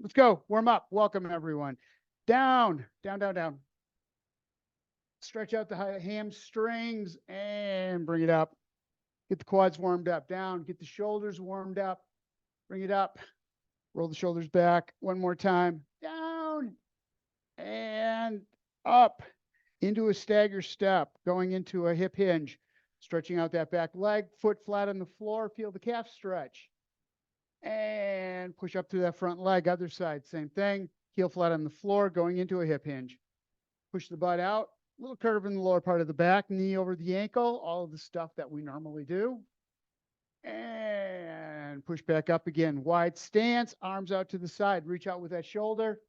Let's go. Warm up. Welcome, everyone. Down, down, down, down. Stretch out the hamstrings and bring it up. Get the quads warmed up. Down. Get the shoulders warmed up. Bring it up. Roll the shoulders back. One more time. Down and up into a stagger step, going into a hip hinge. Stretching out that back leg, foot flat on the floor. Feel the calf stretch. And push up through that front leg. Other side, same thing. Heel flat on the floor, going into a hip hinge. Push the butt out. Little curve in the lower part of the back, knee over the ankle. All of the stuff that we normally do. And push back up again. Wide stance, arms out to the side. Reach out with that shoulder.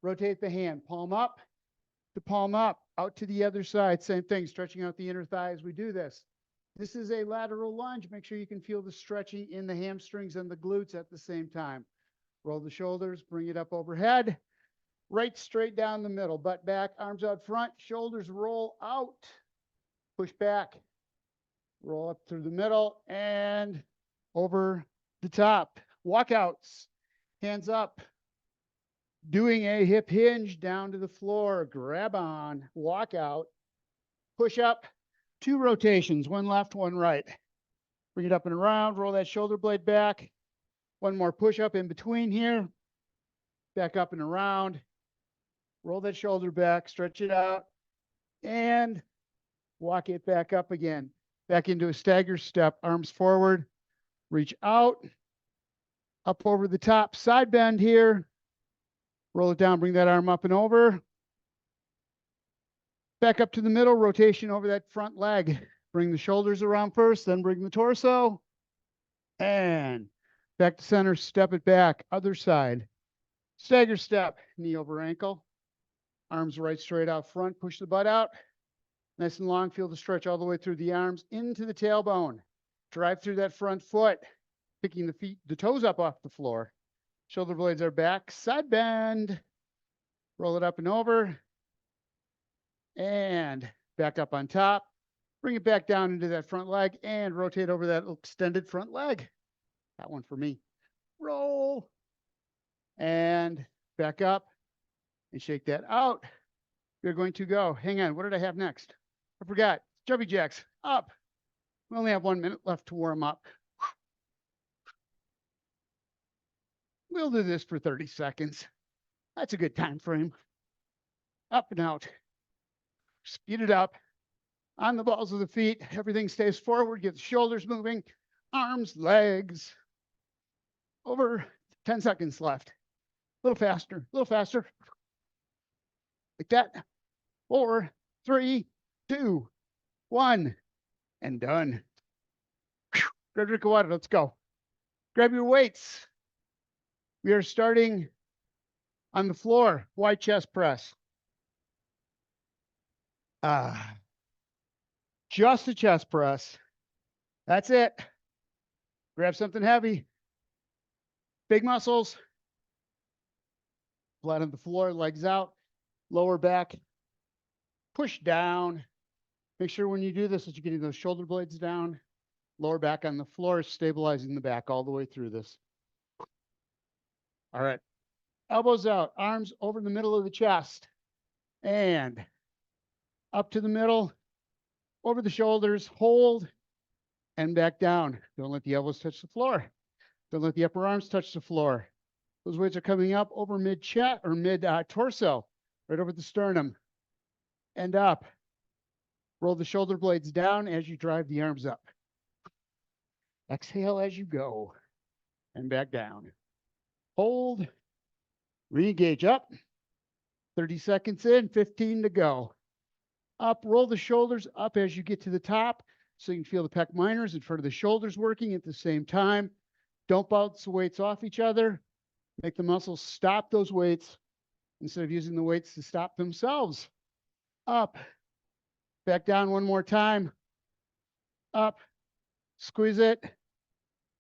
Rotate the hand. Palm up to palm up. Out to the other side. Same thing, stretching out the inner thigh as we do this. This is a lateral lunge. Make sure you can feel the stretching in the hamstrings and the glutes at the same time. Roll the shoulders, bring it up overhead. Right straight down the middle, butt back, arms out front, shoulders roll out. Push back, roll up through the middle and over the top. Walkouts, hands up. Doing a hip hinge down to the floor, grab on, walk out, push up. 2 rotations, one left, one right. Bring it up and around, roll that shoulder blade back. One more push up in between here. Back up and around. Roll that shoulder back, stretch it out, and walk it back up again. Back into a stagger step, arms forward, reach out, up over the top, side bend here. Roll it down, bring that arm up and over. Back up to the middle, rotation over that front leg. Bring the shoulders around first, then bring the torso. And back to center, step it back, other side. Stagger step, knee over ankle. Arms right straight out front, push the butt out. Nice and long, feel the stretch all the way through the arms into the tailbone. Drive through that front foot, picking the toes up off the floor. Shoulder blades are back, side bend. Roll it up and over. And back up on top. Bring it back down into that front leg and rotate over that extended front leg. That one for me. Roll. And back up and shake that out. We're going to go. Hang on. What did I have next? I forgot. Jumping jacks. Up. We only have 1 minute left to warm up. We'll do this for 30 seconds. That's a good time frame. Up and out. Speed it up. On the balls of the feet. Everything stays forward. Get the shoulders moving. Arms, legs. Over 10 seconds left. A little faster. A little faster. Like that. 4, 3, 2, 1. And done. Grab a drink of water. Let's go. Grab your weights. We are starting on the floor. Wide chest press. Just a chest press. That's it. Grab something heavy. Big muscles. Flat on the floor, legs out, lower back. Push down. Make sure when you do this that you're getting those shoulder blades down. Lower back on the floor, stabilizing the back all the way through this. All right. Elbows out, arms over the middle of the chest. And up to the middle, over the shoulders, hold, and back down. Don't let the elbows touch the floor. Don't let the upper arms touch the floor. Those weights are coming up over mid-chest or mid-torso, right over the sternum. And up. Roll the shoulder blades down as you drive the arms up. Exhale as you go. And back down. Hold. Re-engage up. 30 seconds in, 15 to go. Up, roll the shoulders up as you get to the top so you can feel the pec minors in front of the shoulders working at the same time. Don't bounce the weights off each other. Make the muscles stop those weights instead of using the weights to stop themselves. Up, back down one more time. Up, squeeze it,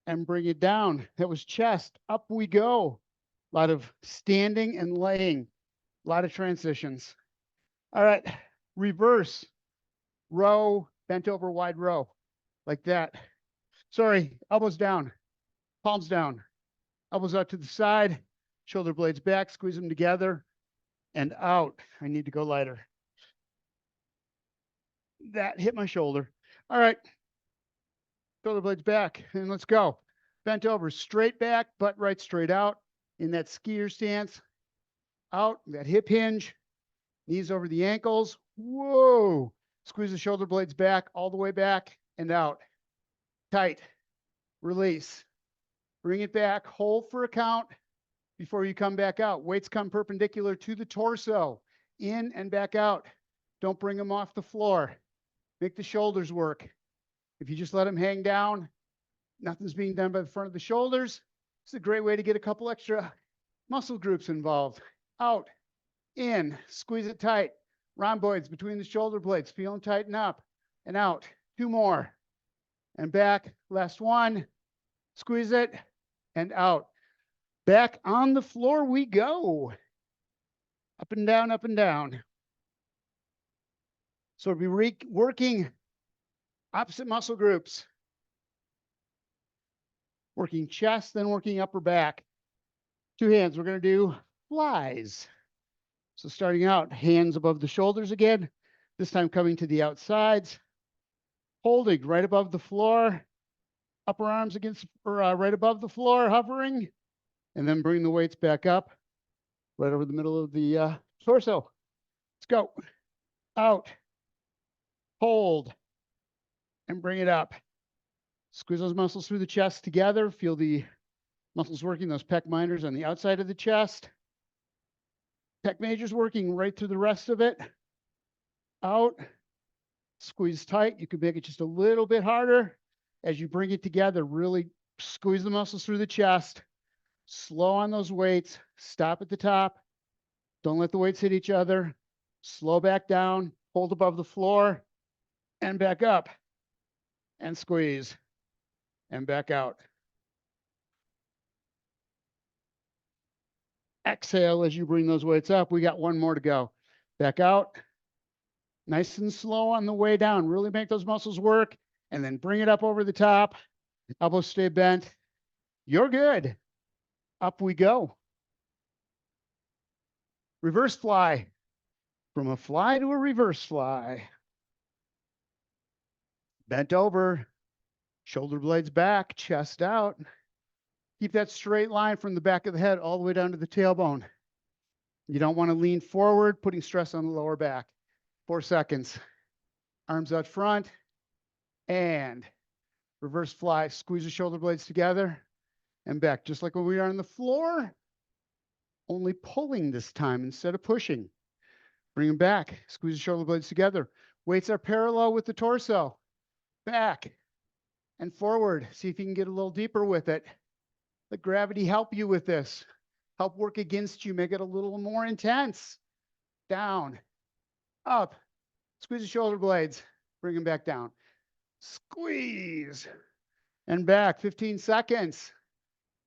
and bring it down. That was chest. Up we go. A lot of standing and laying. A lot of transitions. All right. Reverse row, bent over wide row, like that. Sorry, elbows down, palms down, elbows out to the side, Shoulder blades back, squeeze them together and out. I need to go lighter. That hit my shoulder. All right. Shoulder blades back and let's go. Bent over, straight back, butt right straight out in that skier stance. Out, that hip hinge, knees over the ankles. Whoa. Squeeze the shoulder blades back, all the way back and out. Tight. Release. Bring it back. Hold for a count before you come back out. Weights come perpendicular to the torso. In and back out. Don't bring them off the floor. Make the shoulders work. If you just let them hang down, nothing's being done by the front of the shoulders. It's a great way to get a couple extra muscle groups involved. Out, in, squeeze it tight. Rhomboids between the shoulder blades. Feel them tighten up and out. 2 more. And back. Last one. Squeeze it and out. Back on the floor we go. Up and down, up and down. So we'll be working opposite muscle groups. Working chest, then working upper back. 2 hands. We're going to do flies. So starting out, hands above the shoulders again. This time coming to the outsides. Holding right above the floor. Upper arms against, or right above the floor, hovering. And then bring the weights back up. Right over the middle of the torso. Let's go. Out. Hold. And bring it up. Squeeze those muscles through the chest together. Feel the muscles working, those pec minors on the outside of the chest. Pec majors working right through the rest of it. Out. Squeeze tight. You can make it just a little bit harder. As you bring it together, really squeeze the muscles through the chest. Slow on those weights. Stop at the top. Don't let the weights hit each other. Slow back down. Hold above the floor. And back up. And squeeze. And back out. Exhale as you bring those weights up. We got 1 more to go. Back out. Nice and slow on the way down. Really make those muscles work. And then bring it up over the top. Elbows stay bent. You're good. Up we go. Reverse fly. From a fly to a reverse fly. Bent over. Shoulder blades back. Chest out. Keep that straight line from the back of the head all the way down to the tailbone. You don't want to lean forward, putting stress on the lower back. 4 seconds. Arms out front. And reverse fly. Squeeze the shoulder blades together and back. Just like when we are on the floor, only pulling this time instead of pushing. Bring them back. Squeeze the shoulder blades together. Weights are parallel with the torso. Back and forward. See if you can get a little deeper with it. Let gravity help you with this. Help work against you. Make it a little more intense. Down. Up. Squeeze the shoulder blades. Bring them back down. Squeeze. And back. 15 seconds.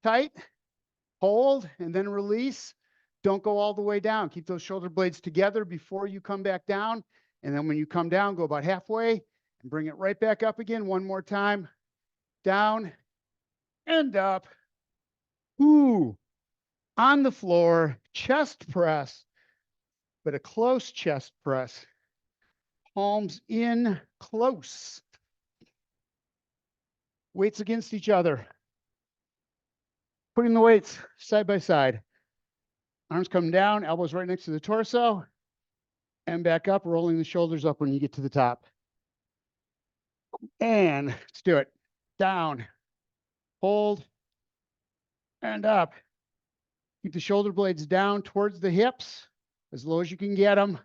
Tight. Hold. And then release. Don't go all the way down. Keep those shoulder blades together before you come back down. And then when you come down, go about halfway and bring it right back up again. 1 more time. Down and up. Ooh. On the floor. Chest press. But a close chest press. Palms in close. Weights against each other. Putting the weights side by side. Arms come down, elbows right next to the torso. And back up, rolling the shoulders up when you get to the top. And let's do it. Down. Hold. And up. Keep the shoulder blades down towards the hips, as low as you can get them.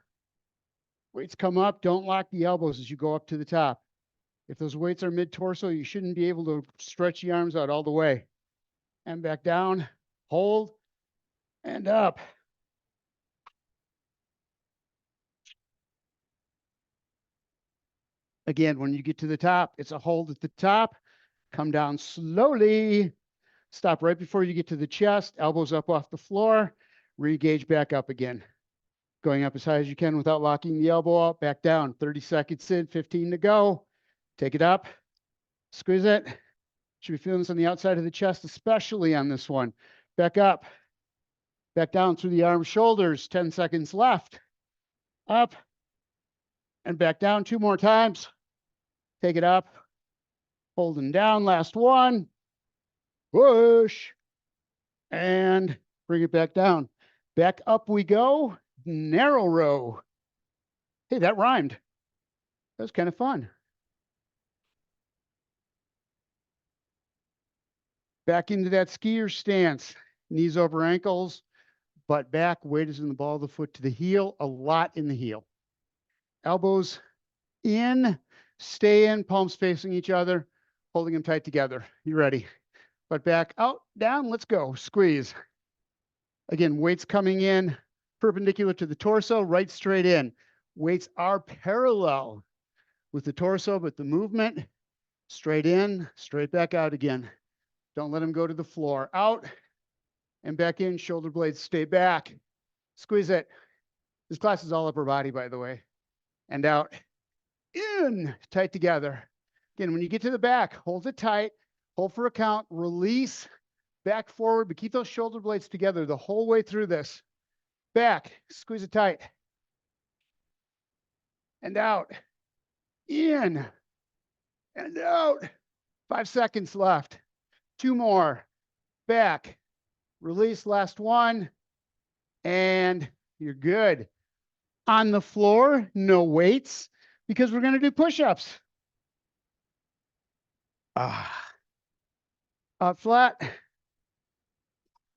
Weights come up. Don't lock the elbows as you go up to the top. If those weights are mid-torso, you shouldn't be able to stretch the arms out all the way. And back down. Hold. And up. Again, when you get to the top, it's a hold at the top. Come down slowly. Stop right before you get to the chest. Elbows up off the floor. Re-engage back up again. Going up as high as you can without locking the elbow out. Back down. 30 seconds in. 15 to go. Take it up. Squeeze it. Should be feeling this on the outside of the chest, especially on this one. Back up. Back down through the arms, shoulders, 10 seconds left. Up and back down 2 more times. Take it up, holding down, last one. Push and bring it back down. Back up we go, narrow row. Hey, that rhymed. That was kind of fun. Back into that skier stance, knees over ankles, butt back, weight is in the ball of the foot to the heel, a lot in the heel. Elbows in, stay in, palms facing each other, holding them tight together. You ready? Butt back, out, down, let's go. Squeeze. Again, weights coming in perpendicular to the torso, right straight in. Weights are parallel with the torso, but the movement, straight in, straight back out again. Don't let them go to the floor. Out and back in, shoulder blades stay back. Squeeze it. This class is all upper body, by the way. And out, in, tight together. Again, when you get to the back, hold it tight, hold for a count, release, back forward, but keep those shoulder blades together the whole way through this. Back, squeeze it tight. And out, in, and out. 5 seconds left. 2 more. Back, release, last one. And you're good. On the floor, no weights, because we're going to do push-ups. Up flat.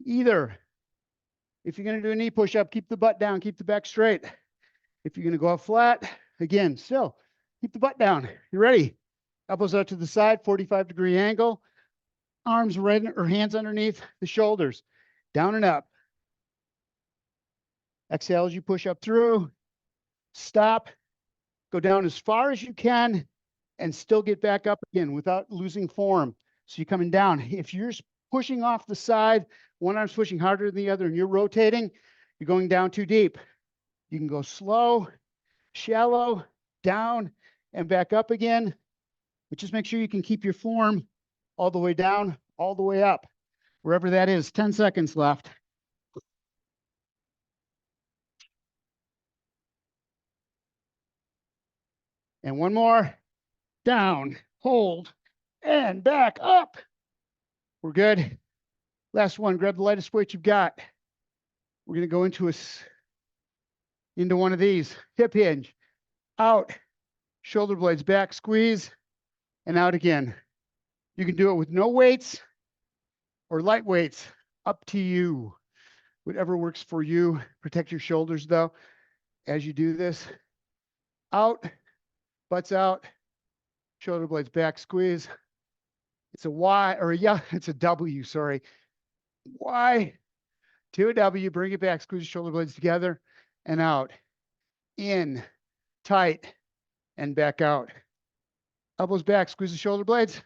Either. If you're going to do a knee push-up, keep the butt down, keep the back straight. If you're going to go up flat, again, still, keep the butt down. You ready? Elbows out to the side, 45-degree angle. Arms right or hands underneath the shoulders. Down and up. Exhale as you push up through. Stop. Go down as far as you can and still get back up again without losing form. So you're coming down. If you're pushing off the side, one arm's pushing harder than the other and you're rotating, you're going down too deep. You can go slow, shallow, down, and back up again. But just make sure you can keep your form all the way down, all the way up, wherever that is. 10 seconds left. And one more. Down, hold, and back up. We're good. Last one. Grab the lightest weight you've got. We're going to go into one of these. Hip hinge. Out. Shoulder blades back. Squeeze. And out again. You can do it with no weights or light weights. Up to you. Whatever works for you. Protect your shoulders, though, as you do this. Out. Butts out. Shoulder blades back. Squeeze. It's a Y, or yeah, it's a W, sorry. Y to a W, bring it back, squeeze the shoulder blades together and out. In, tight, and back out. Elbows back, squeeze the shoulder blades.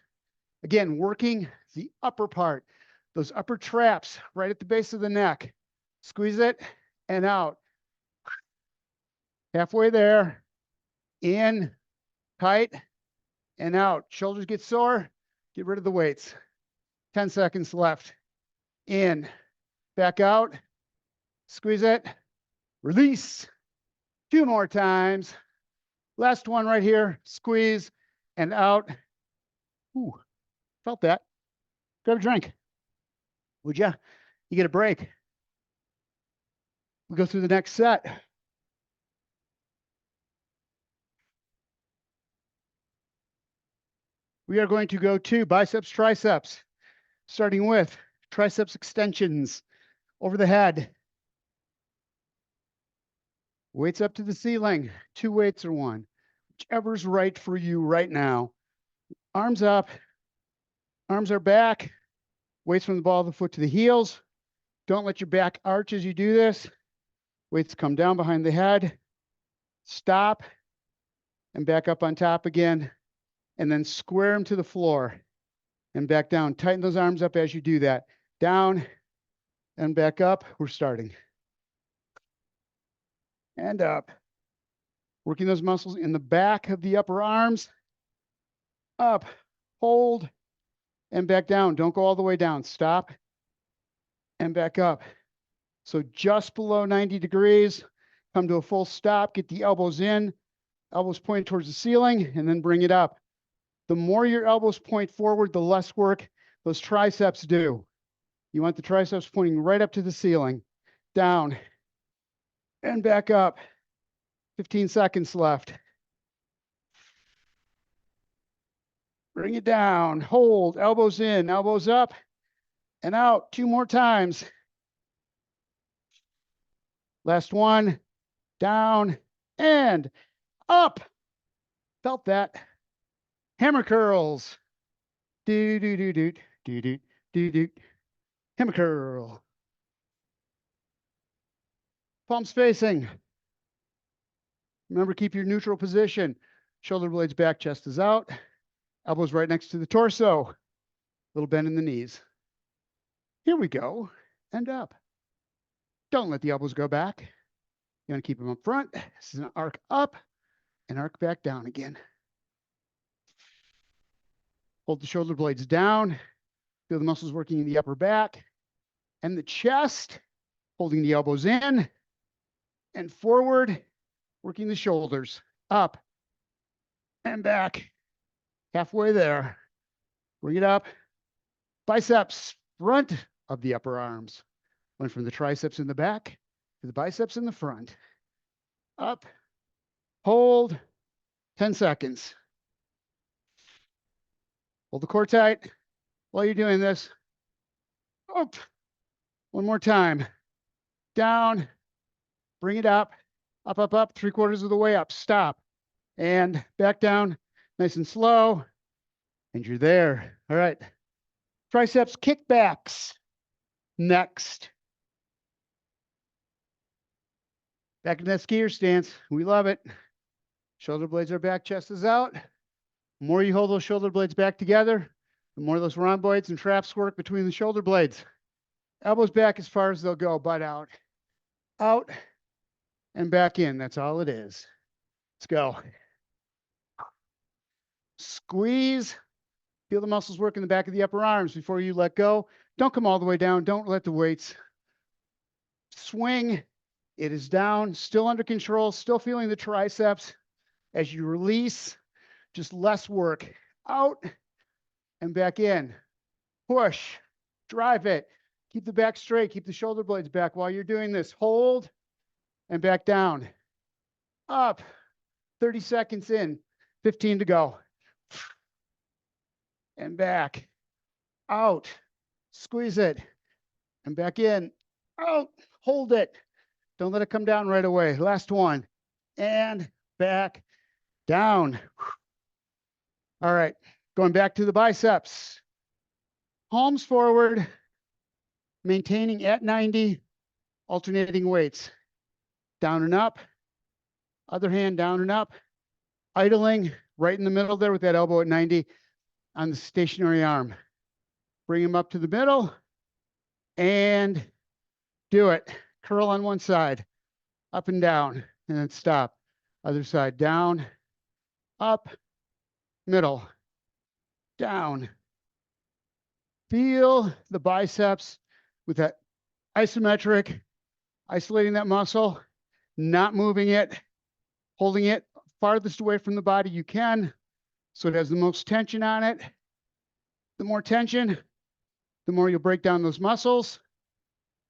Again, working the upper part, those upper traps right at the base of the neck. Squeeze it and out. Halfway there. In, tight, and out. Shoulders get sore, get rid of the weights. 10 seconds left. In, back out, squeeze it, release. 2 more times. Last one right here, squeeze and out. Ooh, felt that. Grab a drink. Would ya? You get a break. We go through the next set. We are going to go to biceps, triceps, starting with triceps extensions over the head. Weights up to the ceiling, 2 weights or 1, whichever's right for you right now. Arms up, arms are back, weights from the ball of the foot to the heels. Don't let your back arch as you do this. Weights come down behind the head, stop, and back up on top again, and then square them to the floor and back down. Tighten those arms up as you do that. Down and back up. We're starting. And up. Working those muscles in the back of the upper arms. Up, hold, and back down. Don't go all the way down. Stop and back up. So just below 90 degrees, come to a full stop, get the elbows in, elbows point towards the ceiling, and then bring it up. The more your elbows point forward, the less work those triceps do. You want the triceps pointing right up to the ceiling, down, and back up. 15 seconds left. Bring it down, hold, elbows in, elbows up, and out. 2 more times. Last one, down, and up. Felt that. Hammer curls. Do, do, do, do, do, do, do, do. Hammer curl. Palms facing. Remember, keep your neutral position. Shoulder blades back, chest is out. Elbows right next to the torso. Little bend in the knees. Here we go. And up. Don't let the elbows go back. You want to keep them up front. This is an arc up and arc back down again. Hold the shoulder blades down. Feel the muscles working in the upper back and the chest. Holding the elbows in and forward. Working the shoulders up and back. Halfway there. Bring it up. Biceps front of the upper arms. Went from the triceps in the back to the biceps in the front. Up. Hold. 10 seconds. Hold the core tight while you're doing this. Up. One more time. Down. Bring it up. Up, up, up. 3/4 of the way up. Stop. And back down. Nice and slow. And you're there. All right. Triceps kickbacks. Next. Back in that skier stance. We love it. Shoulder blades are back, chest is out. The more you hold those shoulder blades back together, the more those rhomboids and traps work between the shoulder blades. Elbows back as far as they'll go, butt out. Out and back in. That's all it is. Let's go. Squeeze. Feel the muscles work in the back of the upper arms before you let go. Don't come all the way down. Don't let the weights swing. It is down, still under control, still feeling the triceps. As you release, just less work. Out and back in. Push, drive it. Keep the back straight, keep the shoulder blades back while you're doing this. Hold and back down. Up, 30 seconds in, 15 to go. And back, out, squeeze it, and back in, out, hold it. Don't let it come down right away. Last one, and back, down. All right, going back to the biceps. Palms forward, maintaining at 90, alternating weights. Down and up, other hand down and up, idling right in the middle there with that elbow at 90 on the stationary arm. Bring them up to the middle and do it. Curl on one side, up and down, and then stop. Other side, down, up, middle, down. Feel the biceps with that isometric, isolating that muscle, not moving it, holding it farthest away from the body you can so it has the most tension on it. The more tension, the more you'll break down those muscles,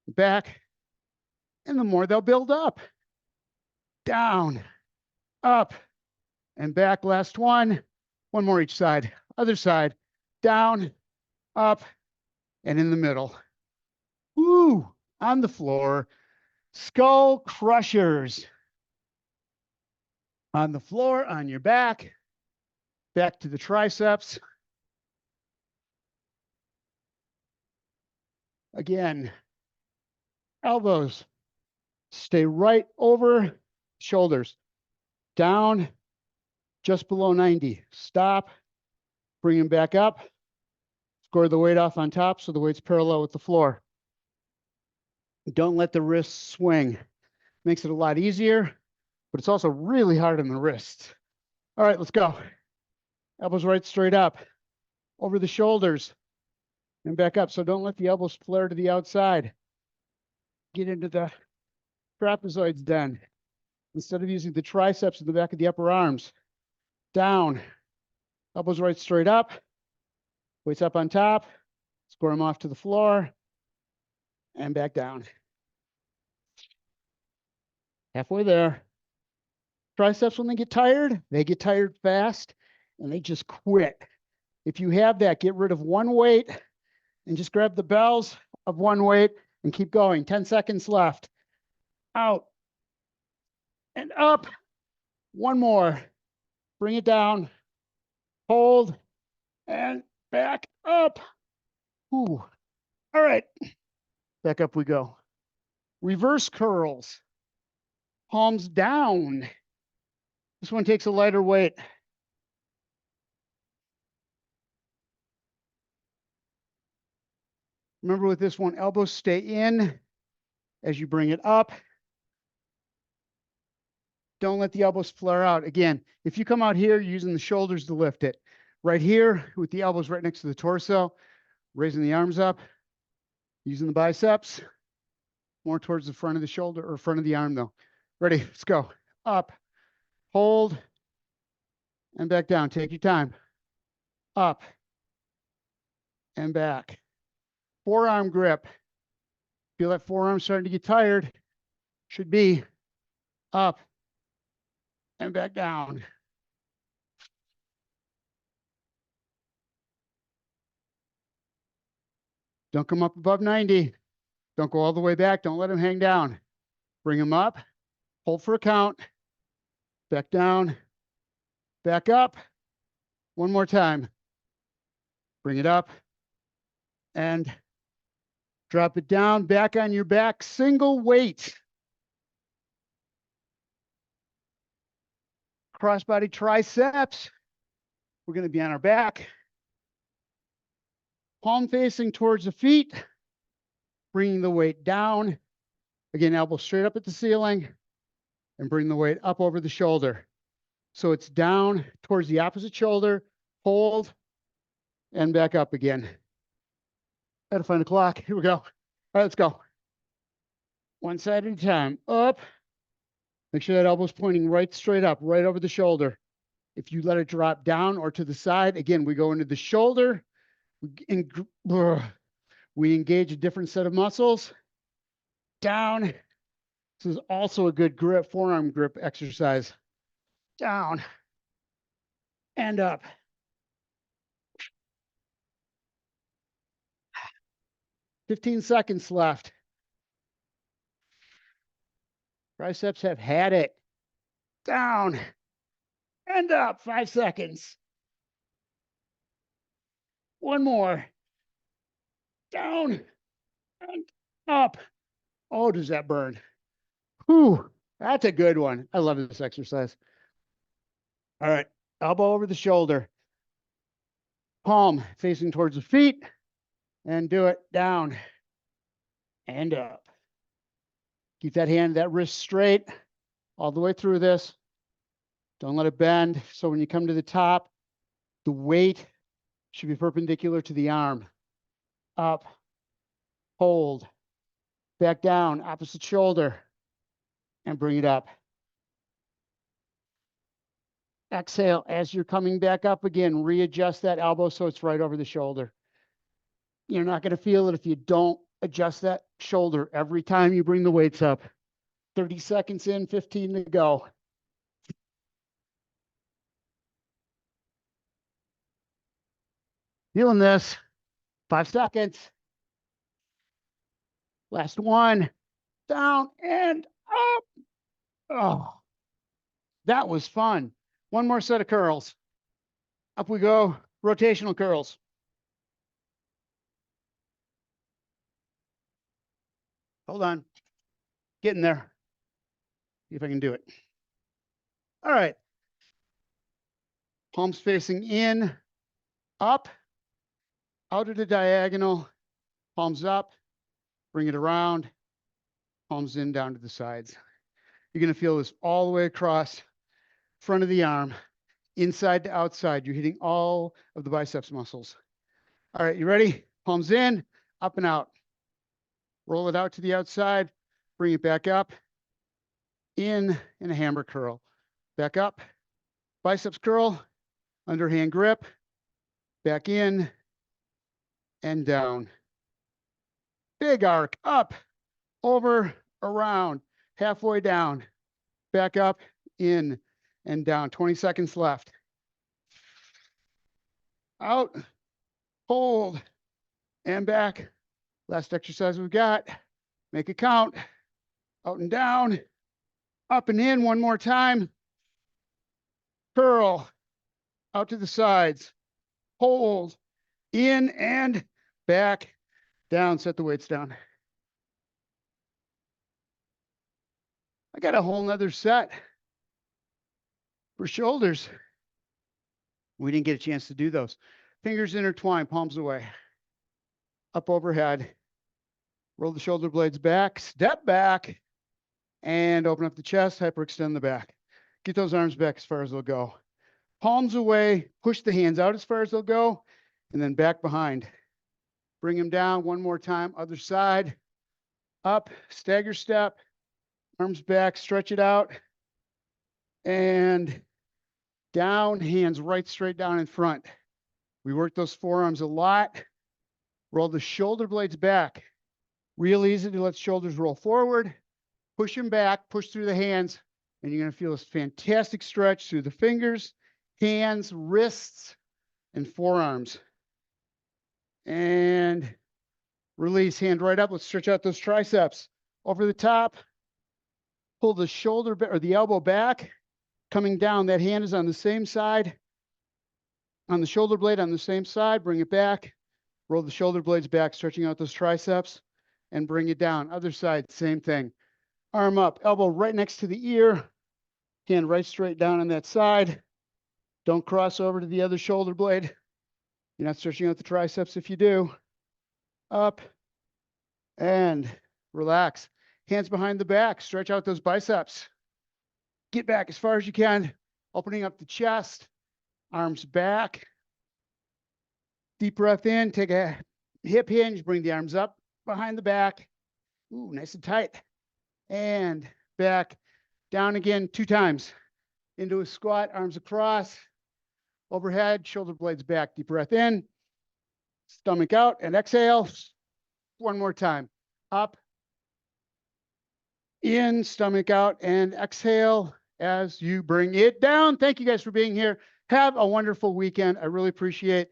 back, and the more they'll build up. Down, up, and back. Last one. One more each side. Other side, down, up, and in the middle. Woo! On the floor. Skull crushers. On the floor, on your back. Back to the triceps. Again, elbows. Stay right over shoulders. Down, just below 90. Stop. Bring them back up. Score the weight off on top so the weight's parallel with the floor. Don't let the wrists swing. Makes it a lot easier, but it's also really hard on the wrists. All right, let's go. Elbows right straight up, over the shoulders, and back up. So don't let the elbows flare to the outside. get into the trapezoids then. Instead of using the triceps in the back of the upper arms, down, elbows right straight up, weights up on top, score them off to the floor, and back down. Halfway there. Triceps, when they get tired fast, and they just quit. If you have that, get rid of one weight and just grab the bells of one weight and keep going. 10 seconds left. Out and up. One more. Bring it down. Hold and back up. Ooh. All right. Back up we go. Reverse curls. Palms down. This one takes a lighter weight. Remember with this one, elbows stay in as you bring it up. Don't let the elbows flare out. Again, if you come out here, you're using the shoulders to lift it. Right here, with the elbows right next to the torso, raising the arms up, using the biceps, more towards the front of the shoulder or front of the arm though. Ready, let's go. Up, hold, and back down. Take your time. Up and back. Forearm grip. Feel that forearm starting to get tired. Should be up and back down. Don't come up above 90. Don't go all the way back. Don't let them hang down. Bring them up. Hold for a count. Back down. Back up. One more time. Bring it up. And drop it down. Back on your back. Single weight. Crossbody triceps. We're going to be on our back. Palm facing towards the feet. Bringing the weight down. Again, elbow straight up at the ceiling. And bring the weight up over the shoulder. So it's down towards the opposite shoulder. Hold. And back up again. Gotta find a clock. Here we go. All right, let's go. One side at a time. Up. Make sure that elbow's pointing right straight up, right over the shoulder. If you let it drop down or to the side, again, we go into the shoulder. We engage a different set of muscles. Down. This is also a good grip, forearm grip exercise. Down and up. $15 seconds left. Triceps have had it. Down and up. 5 seconds. One more. Down and up. Oh, does that burn? Whew, that's a good one. I love this exercise. All right, elbow over the shoulder. Palm facing towards the feet. And do it down and up. Keep that hand, that wrist straight all the way through this. Don't let it bend. So when you come to the top, the weight should be perpendicular to the arm. Up, hold, back down, opposite shoulder, and bring it up. Exhale as you're coming back up again. Readjust that elbow so it's right over the shoulder. You're not going to feel it if you don't adjust that shoulder every time you bring the weights up. 30 seconds in, 15 to go. Feeling this. 5 seconds. Last one. Down and up. Oh, that was fun. One more set of curls. Up we go. Rotational curls. Hold on. Getting there. See if I can do it. All right. Palms facing in, up, out at a diagonal, palms up, bring it around, palms in, down to the sides. You're going to feel this all the way across front of the arm, inside to outside. You're hitting all of the biceps muscles. All right, you ready? Palms in, up and out. Roll it out to the outside. Bring it back up. In and a hammer curl. Back up. Biceps curl. Underhand grip. Back in and down. Big arc. Up. Over. Around. Halfway down. Back up. In and down. 20 seconds left. Out. Hold. And back. Last exercise we've got. Make it count. Out and down. Up and in one more time. Curl. Out to the sides. Hold. In and back. Down. Set the weights down. I got a whole nother set for shoulders. We didn't get a chance to do those. Fingers intertwined, palms away. Up overhead. Roll the shoulder blades back, step back, and open up the chest, hyperextend the back. Get those arms back as far as they'll go. Palms away, push the hands out as far as they'll go, and then back behind. Bring them down one more time, other side. Up, stagger step, arms back, stretch it out, and down, hands right straight down in front. We work those forearms a lot. Roll the shoulder blades back. Real easy to let shoulders roll forward. Push them back, push through the hands, and you're going to feel this fantastic stretch through the fingers, hands, wrists, and forearms. And release, hand right up. Let's stretch out those triceps. Over the top. Pull the shoulder or the elbow back. Coming down, that hand is on the same side. On the shoulder blade on the same side, bring it back. Roll the shoulder blades back, stretching out those triceps, and bring it down. Other side, same thing. Arm up, elbow right next to the ear. Hand right straight down on that side. Don't cross over to the other shoulder blade. You're not stretching out the triceps if you do. Up and relax. Hands behind the back, stretch out those biceps. Get back as far as you can, opening up the chest, arms back. Deep breath in, take a hip hinge, bring the arms up behind the back. Ooh, nice and tight. And back, down again 2 times. Into a squat, arms across, overhead, shoulder blades back. Deep breath in, stomach out, and exhale. One more time. Up, in, stomach out, and exhale as you bring it down. Thank you guys for being here. Have a wonderful weekend. I really appreciate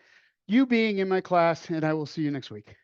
you being in my class, and I will see you next week.